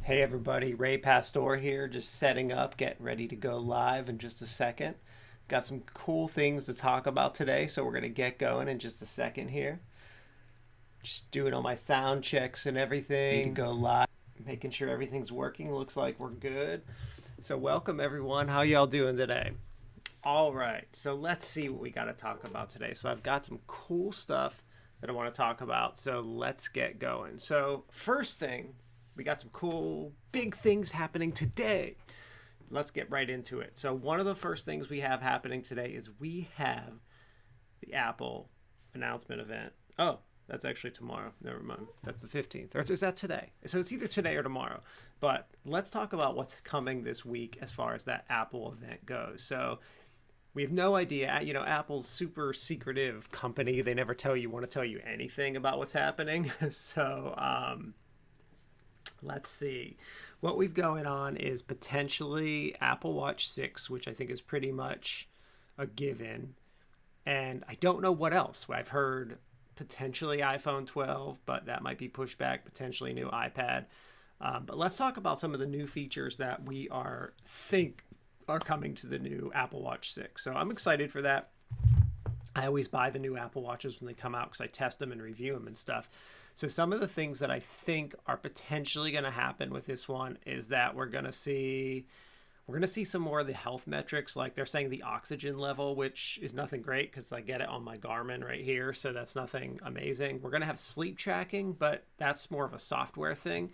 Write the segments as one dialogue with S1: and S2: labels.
S1: Hey everybody, Ray Pastore here, just setting up, getting ready to go live in just a second. Got some cool things to talk about today, so we're going to get going in just a second here. Just doing all my sound checks and everything to go live, making sure everything's working. Looks like we're good. So welcome everyone. How y'all doing today? All right, so let's see what we got to talk about today. So I've got some cool stuff that I want to talk about, so let's get going. So first thing, we got some cool big things happening today. Let's get right into it. So one of the first things we have happening today is we have the Apple announcement event. Oh, that's actually tomorrow. Never mind. That's the 15th. Or is that today? So it's either today or tomorrow. But let's talk about what's coming this week as far as that Apple event goes. So we have no idea. You know, Apple's super secretive company. They never want to tell you anything about what's happening. So let's see. What we've going on is potentially Apple Watch 6, which I think is pretty much a given. And I don't know what else. I've heard potentially iPhone 12, but that might be pushed back, potentially new iPad. But let's talk about some of the new features that we think are coming to the new Apple Watch 6. So I'm excited for that. I always buy the new Apple Watches when they come out because I test them and review them and stuff. So some of the things that I think are potentially going to happen with this one is that we're going to see some more of the health metrics. Like they're saying the oxygen level, which is nothing great because I get it on my Garmin right here. So that's nothing amazing. We're going to have sleep tracking, but that's more of a software thing.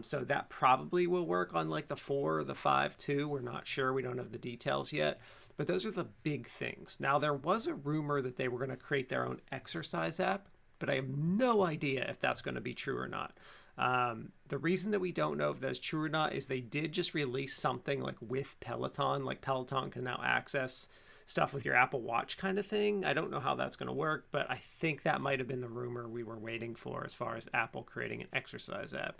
S1: So that probably will work on like the 4 or the 5 too. We're not sure. We don't have the details yet. But those are the big things. Now, there was a rumor that they were going to create their own exercise app, but I have no idea if that's going to be true or not. The reason that we don't know if that's true or not is they did just release something like with Peloton, like Peloton can now access stuff with your Apple Watch kind of thing. I don't know how that's going to work, but I think that might have been the rumor we were waiting for as far as Apple creating an exercise app.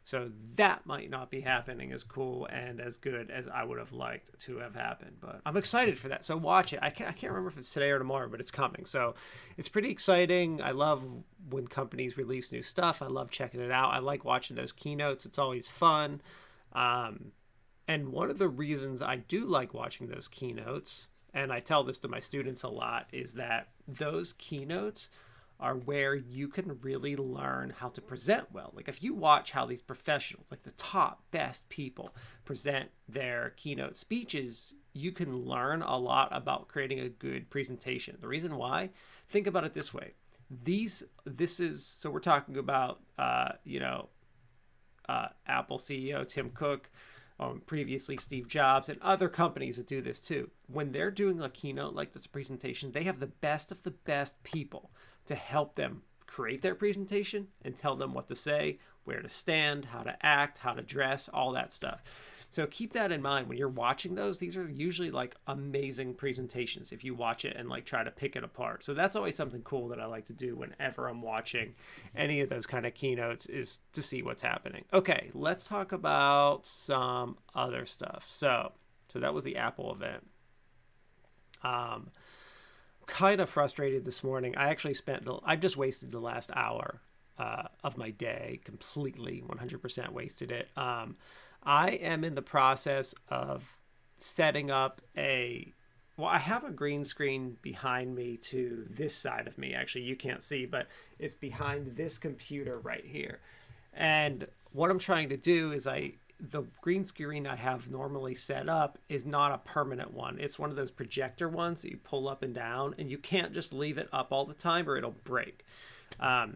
S1: So that might not be happening as cool and as good as I would have liked to have happened. But I'm excited for that. So watch it. I can't remember if it's today or tomorrow, but it's coming. So it's pretty exciting. I love when companies release new stuff. I love checking it out. I like watching those keynotes. It's always fun. And one of the reasons I do like watching those keynotes, and I tell this to my students a lot, is that those keynotes are where you can really learn how to present well. Like if you watch how these professionals, like the top best people, present their keynote speeches, you can learn a lot about creating a good presentation. The reason why, think about it this way. So we're talking about, Apple CEO Tim Cook, previously Steve Jobs, and other companies that do this too. When they're doing a keynote like this, presentation, they have the best of the best people to help them create their presentation and tell them what to say, where to stand, how to act, how to dress, all that stuff. So keep that in mind when you're watching those. These are usually like amazing presentations if you watch it and like try to pick it apart. So that's always something cool that I like to do whenever I'm watching any of those kind of keynotes, is to see what's happening. Okay, let's talk about some other stuff. So that was the Apple event. Kind of frustrated this morning. I just wasted the last hour of my day completely, 100% wasted it. I am in the process of setting up I have a green screen behind me to this side of me. Actually, you can't see, but it's behind this computer right here. And what I'm trying to do is the green screen I have normally set up is not a permanent one. It's one of those projector ones that you pull up and down, and you can't just leave it up all the time or it'll break.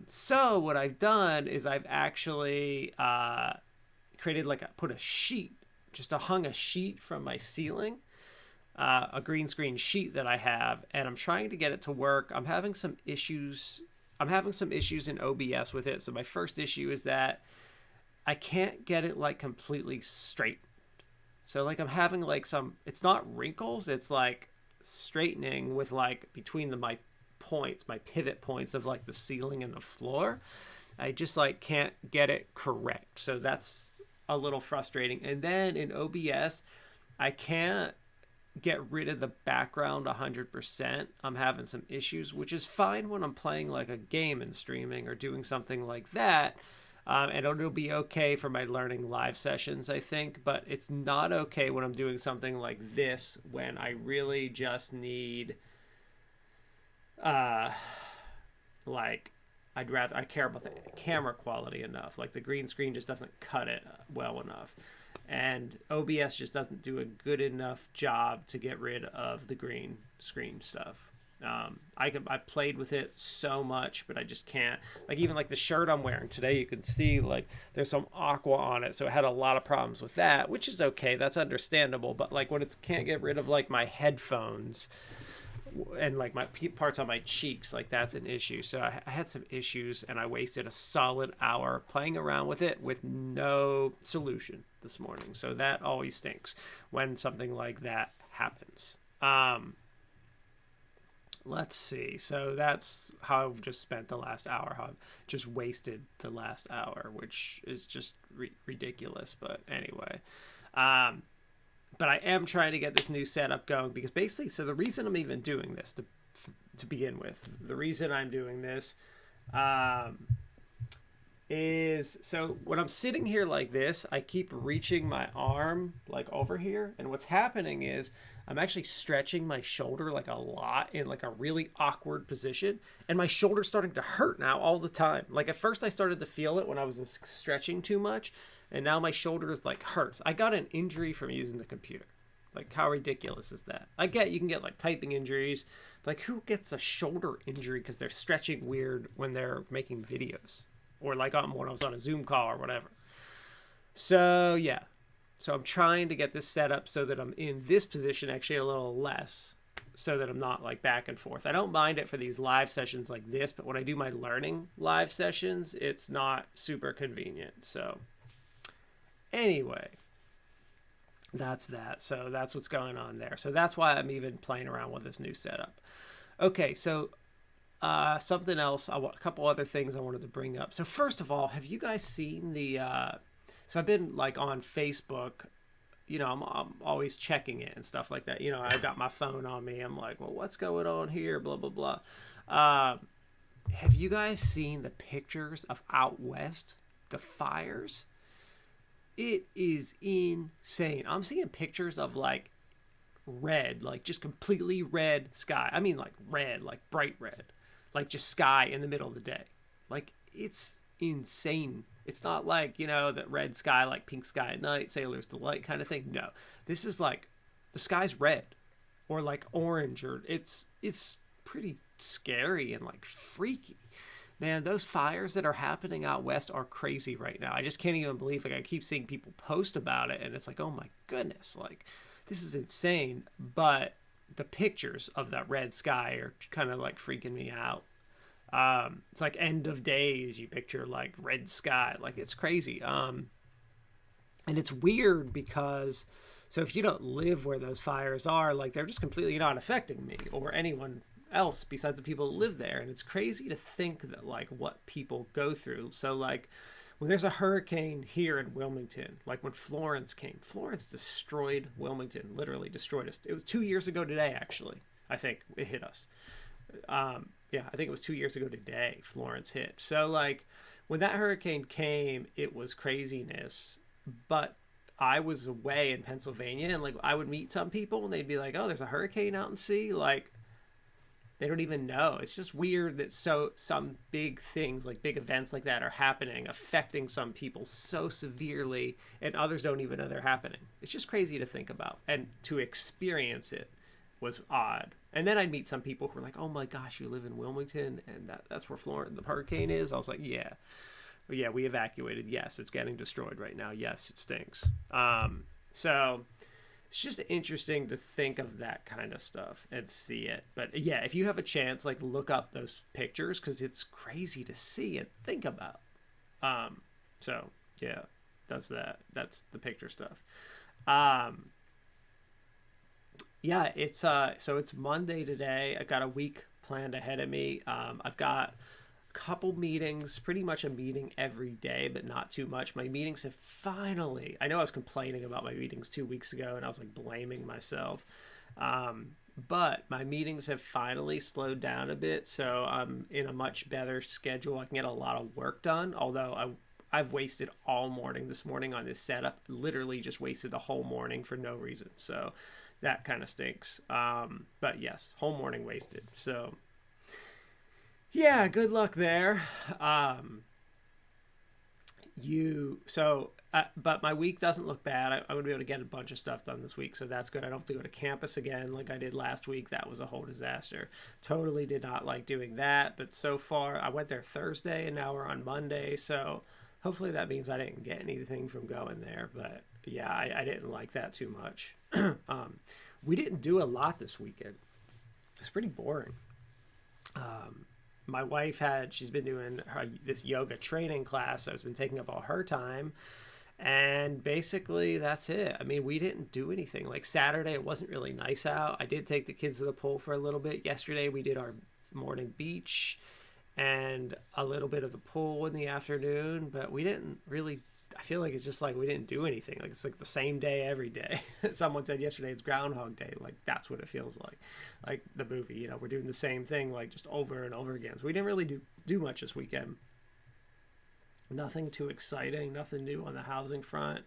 S1: So what I've done is I've actually created put a sheet, hung a sheet from my ceiling, a green screen sheet that I have, and I'm trying to get it to work. I'm having some issues in OBS with it. So my first issue is that I can't get it like completely straight. So like I'm having like it's not wrinkles, it's like straightening with like between my pivot points of like the ceiling and the floor. I just like can't get it correct. So that's a little frustrating. And then in OBS, I can't get rid of the background 100%. I'm having some issues, which is fine when I'm playing like a game and streaming or doing something like that. And it'll be okay for my learning live sessions, I think, but it's not okay when I'm doing something like this, when I really just need, uh, like, I care about the camera quality enough. Like the green screen just doesn't cut it well enough. And OBS just doesn't do a good enough job to get rid of the green screen stuff. I played with it so much, but I just can't. Like even like the shirt I'm wearing today, you can see like there's some aqua on it, so it had a lot of problems with that, which is okay. That's understandable. But like when it can't get rid of like my headphones and like my parts on my cheeks, like that's an issue. So I had some issues, and I wasted a solid hour playing around with it with no solution this morning. So that always stinks when something like that happens. Let's see. So that's how I've just spent the last hour. How I've just wasted the last hour, which is just ridiculous. But anyway, but I am trying to get this new setup going because basically, so the reason I'm even doing this to begin with, the reason I'm doing this is so when I'm sitting here like this, I keep reaching my arm like over here, and what's happening is I'm actually stretching my shoulder like a lot in like a really awkward position, and my shoulder's starting to hurt now all the time. Like at first I started to feel it when I was stretching too much, and now my shoulder is like hurts. I got an injury from using the computer. Like how ridiculous is that? I get you can get like typing injuries, but like who gets a shoulder injury because they're stretching weird when they're making videos, or like when I was on a Zoom call or whatever. So yeah, so I'm trying to get this set up so that I'm in this position actually a little less, so that I'm not like back and forth. I don't mind it for these live sessions like this, but when I do my learning live sessions, it's not super convenient. So anyway, that's that. So that's what's going on there. So that's why I'm even playing around with this new setup. Okay, so something else, a couple other things I wanted to bring up. So first of all, have you guys seen the so I've been like on Facebook, you know, I'm always checking it and stuff like that. You know, I've got my phone on me. I'm like, well, what's going on here? Blah, blah, blah. Have you guys seen the pictures of out west, the fires? It is insane. I'm seeing pictures of like red, like just completely red sky. I mean, like red, like bright red, like just sky in the middle of the day. Like it's insane. It's not like, you know, that red sky, like pink sky at night, sailor's delight kind of thing. No, this is like the sky's red or like orange, or it's pretty scary and like freaky. Man, those fires that are happening out west are crazy right now. I just can't even believe, like I keep seeing people post about it, and it's like, oh my goodness, like this is insane. But the pictures of that red sky are kind of like freaking me out. It's like end of days, you picture like red sky, like it's crazy. And it's weird because, so if you don't live where those fires are, like they're just completely not affecting me or anyone else besides the people who live there. And it's crazy to think that like what people go through. So like when there's a hurricane here in Wilmington, like when Florence came, Florence destroyed Wilmington, literally destroyed us. It was 2 years ago today, actually. I think it hit us. Yeah, I think it was 2 years ago today Florence hit. So like when that hurricane came, it was craziness. But I was away in Pennsylvania, and like I would meet some people and they'd be like, oh, there's a hurricane out in sea. Like they don't even know. It's just weird that some big things, like big events like that, are happening, affecting some people so severely, and others don't even know they're happening. It's just crazy to think about, and to experience it was odd. And then I'd meet some people who were like, oh my gosh, you live in Wilmington, and that's where Florence, the hurricane is? I was like, yeah. But yeah, we evacuated. Yes, it's getting destroyed right now. Yes, it stinks. So it's just interesting to think of that kind of stuff and see it. But yeah, if you have a chance, like look up those pictures, because it's crazy to see and think about. So yeah, that's that. That's the picture stuff. Yeah, it's so it's Monday today. I've got a week planned ahead of me. I've got a couple meetings, pretty much a meeting every day, but not too much. My meetings have finally, I know I was complaining about my meetings 2 weeks ago, and I was like blaming myself. But my meetings have finally slowed down a bit, so I'm in a much better schedule. I can get a lot of work done, although I've wasted all morning this morning on this setup. Literally just wasted the whole morning for no reason. So that kind of stinks. But yes, whole morning wasted. So yeah, good luck there. Um, but my week doesn't look bad. I'm going to be able to get a bunch of stuff done this week, so that's good. I don't have to go to campus again like I did last week. That was a whole disaster. Totally did not like doing that, but so far I went there Thursday and now we're on Monday, so hopefully that means I didn't get anything from going there. But yeah, I didn't like that too much. We didn't do a lot this weekend. It's pretty boring. My wife she's been doing this yoga training class, so it's been taking up all her time. And basically, that's it. I mean, we didn't do anything. Like Saturday, it wasn't really nice out. I did take the kids to the pool for a little bit. Yesterday, we did our morning beach and a little bit of the pool in the afternoon, but we didn't really. I feel like it's just like we didn't do anything. Like it's like the same day every day. Someone said yesterday it's Groundhog Day. Like that's what it feels like the movie. We're doing the same thing like just over and over again. So we didn't really do much this weekend. Nothing too exciting. Nothing new on the housing front.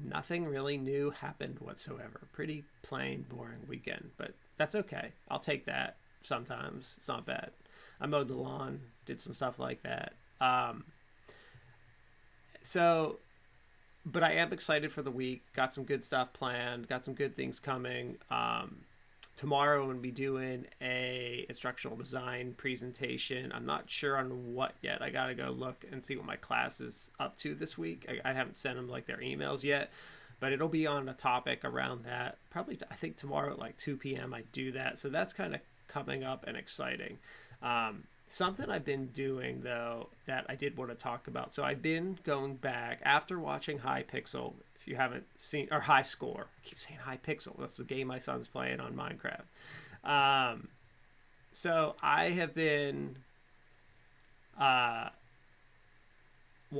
S1: Nothing really new happened whatsoever. Pretty plain, boring weekend. But that's okay. I'll take that sometimes. It's not bad. I mowed the lawn. Did some stuff like that. So, but I am excited for the week. Got some good stuff planned. Got some good things coming. Tomorrow I'm going to be doing a instructional design presentation. I'm not sure on what yet. I got to go look and see what my class is up to this week. I haven't sent them like their emails yet, but it'll be on a topic around that. Probably, I think tomorrow at like 2 p.m. I do that. So that's kind of coming up and exciting. Something I've been doing, though, that I did want to talk about. So I've been going back after watching High Pixel. If you haven't seen, or High Score. I keep saying High Pixel. That's the game my son's playing on Minecraft. So I have been... well,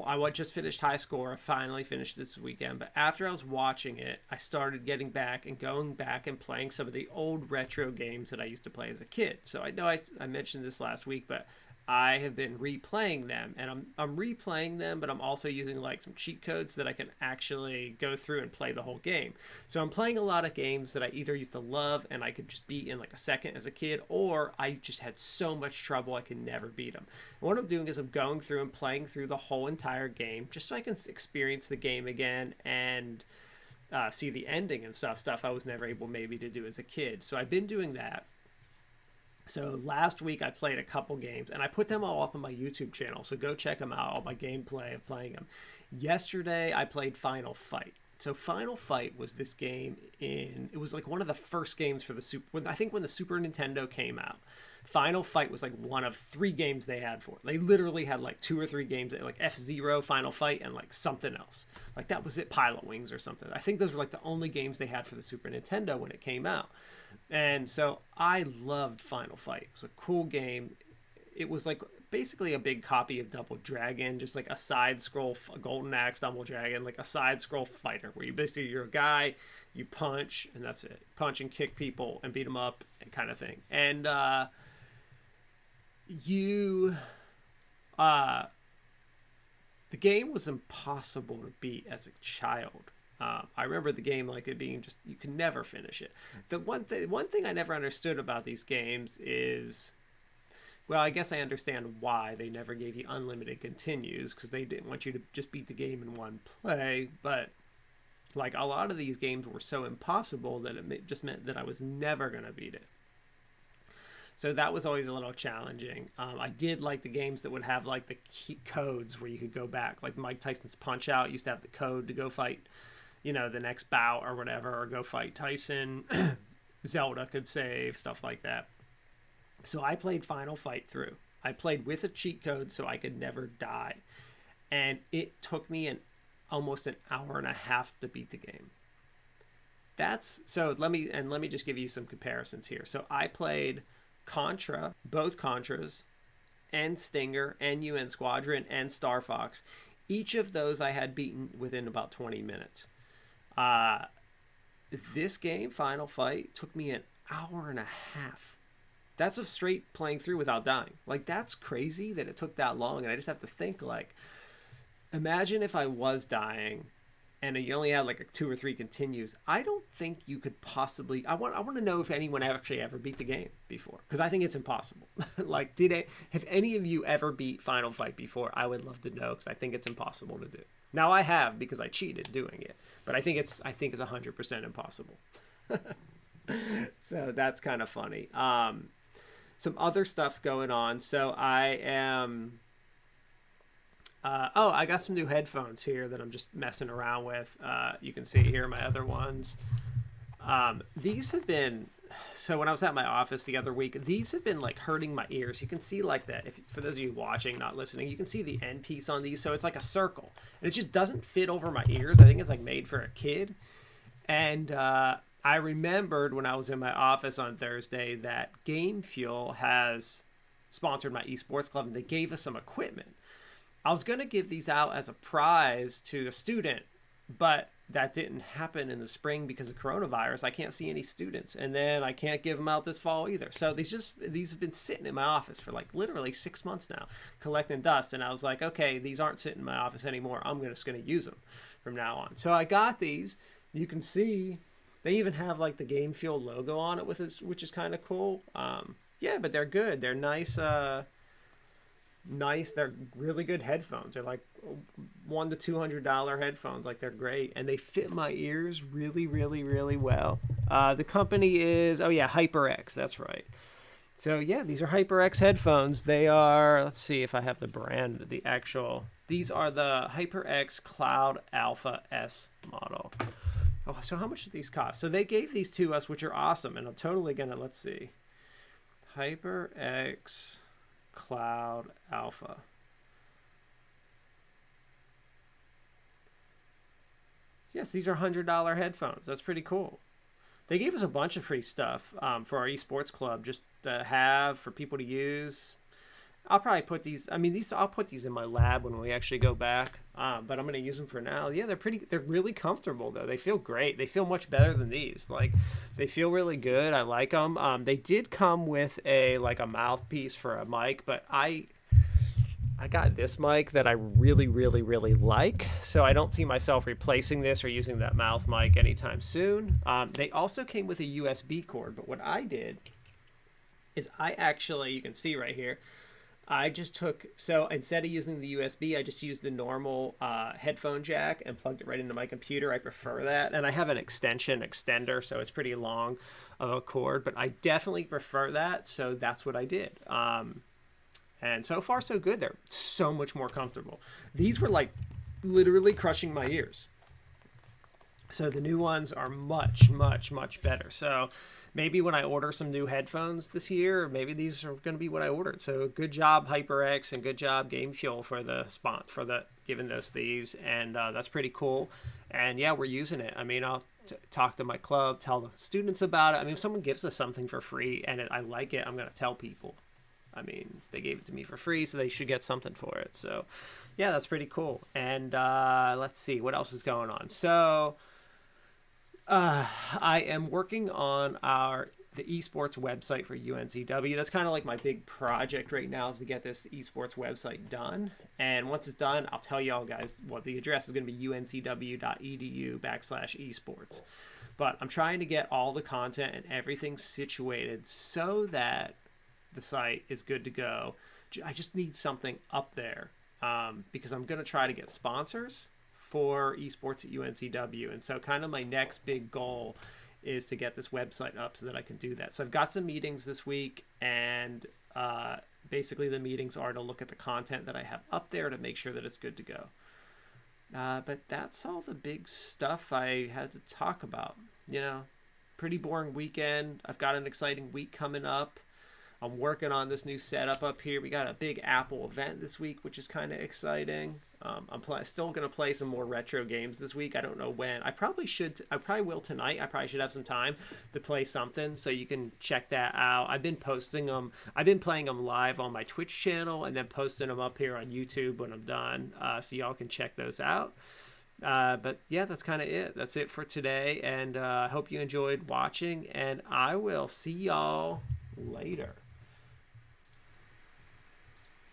S1: I just finished High Score. I finally finished this weekend. But after I was watching it, I started getting back and going back and playing some of the old retro games that I used to play as a kid. So I know I mentioned this last week, but I have been replaying them. And I'm replaying them, but I'm also using like some cheat codes so that I can actually go through and play the whole game. So I'm playing a lot of games that I either used to love and I could just beat in like a second as a kid, or I just had so much trouble I could never beat them. And what I'm doing is I'm going through and playing through the whole entire game just so I can experience the game again and see the ending and stuff I was never able maybe to do as a kid. So I've been doing that. So last week I played a couple games and I put them all up on my YouTube channel. So go check them out, all my gameplay of playing them. Yesterday I played Final Fight. So Final Fight was this game it was like one of the first games for I think when the Super Nintendo came out. Final Fight was like one of 3 games they had for it. They literally had like 2 or 3 games, like F-Zero, Final Fight, and like something else. Like that was it, Pilot Wings or something. I think those were like the only games they had for the Super Nintendo when it came out. And so I loved Final Fight. It was a cool game. It was like basically a big copy of Double Dragon, just like a side scroll, a Golden Axe Double Dragon, like a side scroll fighter where you're a guy, you punch, and that's it. Punch and kick people and beat them up and kind of thing. And the game was impossible to beat as a child. I remember the game like it being just, you can never finish it. The one thing I never understood about these games is, well, I guess I understand why they never gave you unlimited continues, because they didn't want you to just beat the game in one play. But like a lot of these games were so impossible that it just meant that I was never going to beat it. So that was always a little challenging. I did like the games that would have like the key codes where you could go back. Like Mike Tyson's Punch Out used to have the code to go fight, the next bout or whatever, or go fight Tyson. Zelda could save, stuff like that. So I played Final Fight through. I played with a cheat code so I could never die. And it took me almost an hour and a half to beat the game. Let me just give you some comparisons here. So I played Contra, both Contras, and Stinger, and UN Squadron, and Star Fox. Each of those I had beaten within about 20 minutes. This game, Final Fight, took me an hour and a half. That's a straight playing through without dying. Like, that's crazy that it took that long, and I just have to think, like, Imagine if I was dying and you only had like a two or three continues. I don't think you could possibly. I want to know if anyone actually ever beat the game before, because I think it's impossible. Like, have any of you ever beat Final Fight before? I would love to know, because I think it's impossible to do. Now I have, because I cheated doing it, but I think it's 100% impossible. So that's kind of funny. Some other stuff going on. So I am. I got some new headphones here that I'm just messing around with. You can see here my other ones. These have been, so when I was at my office the other week, these have been like hurting my ears. You can see like that. If for those of you watching, not listening, you can see the end piece on these. So it's like a circle, and it just doesn't fit over my ears. I think it's like made for a kid. And I remembered when I was in my office on Thursday that Game Fuel has sponsored my esports club, and they gave us some equipment. I was going to give these out as a prize to a student, but that didn't happen in the spring because of coronavirus. I can't see any students, and then I can't give them out this fall either. So these have been sitting in my office for like literally 6 months now, collecting dust. And I was like, okay, these aren't sitting in my office anymore. I'm just going to use them from now on. So I got these. You can see they even have like the Game Fuel logo on it with this, which is kind of cool. Yeah, but they're good. They're nice. They're really good headphones. They're like $100 to $200 headphones. Like, they're great, and they fit my ears really, really, really well. The company is HyperX. That's right. So yeah, these are HyperX headphones. They are, let's see if I have the brand, these are the HyperX Cloud Alpha S model. Oh, so how much do these cost? So they gave these to us, which are awesome, and I'm totally gonna, let's see, HyperX Cloud Alpha. Yes, these are $100 headphones. That's pretty cool. They gave us a bunch of free stuff for our esports club, just to have for people to use. I'll probably put these. I'll put these in my lab when we actually go back. But I'm gonna use them for now. Yeah, they're really comfortable though. They feel great. They feel much better than these. Like, they feel really good. I like them. They did come with a mouthpiece for a mic, but I got this mic that I really, really, really like. So I don't see myself replacing this or using that mouth mic anytime soon. They also came with a USB cord, but what I did is you can see right here, I just so instead of using the USB, I just used the normal headphone jack and plugged it right into my computer. I prefer that. And I have an extender, so it's pretty long of a cord, but I definitely prefer that. So that's what I did. And so far, so good. They're so much more comfortable. These were like literally crushing my ears. So the new ones are much, much, much better. So maybe when I order some new headphones this year, maybe these are going to be what I ordered. So good job HyperX, and good job Game Fuel for giving us these, and that's pretty cool. And yeah, we're using it. I'll talk to my club, tell the students about it. If someone gives us something for free and I like it, I'm going to tell people. They gave it to me for free, so they should get something for it. So yeah, that's pretty cool. And let's see what else is going on. So I am working on the esports website for UNCW. That's kind of like my big project right now, is to get this esports website done. And once it's done, I'll tell y'all guys what the address is going to be: uncw.edu/esports. But I'm trying to get all the content and everything situated so that the site is good to go. I just need something up there because I'm going to try to get sponsors for esports at UNCW. And so kind of my next big goal is to get this website up so that I can do that. So I've got some meetings this week, and basically the meetings are to look at the content that I have up there to make sure that it's good to go. But that's all the big stuff I had to talk about. Pretty boring weekend. I've got an exciting week coming up. I'm working on this new setup up here. We got a big Apple event this week, which is kind of exciting. I'm still going to play some more retro games this week. I don't know when. I probably will tonight. I probably should have some time to play something, so you can check that out. I've been posting them. I've been playing them live on my Twitch channel and then posting them up here on YouTube when I'm done, so y'all can check those out. But yeah, that's kind of it. That's it for today, and I hope you enjoyed watching, and I will see y'all later.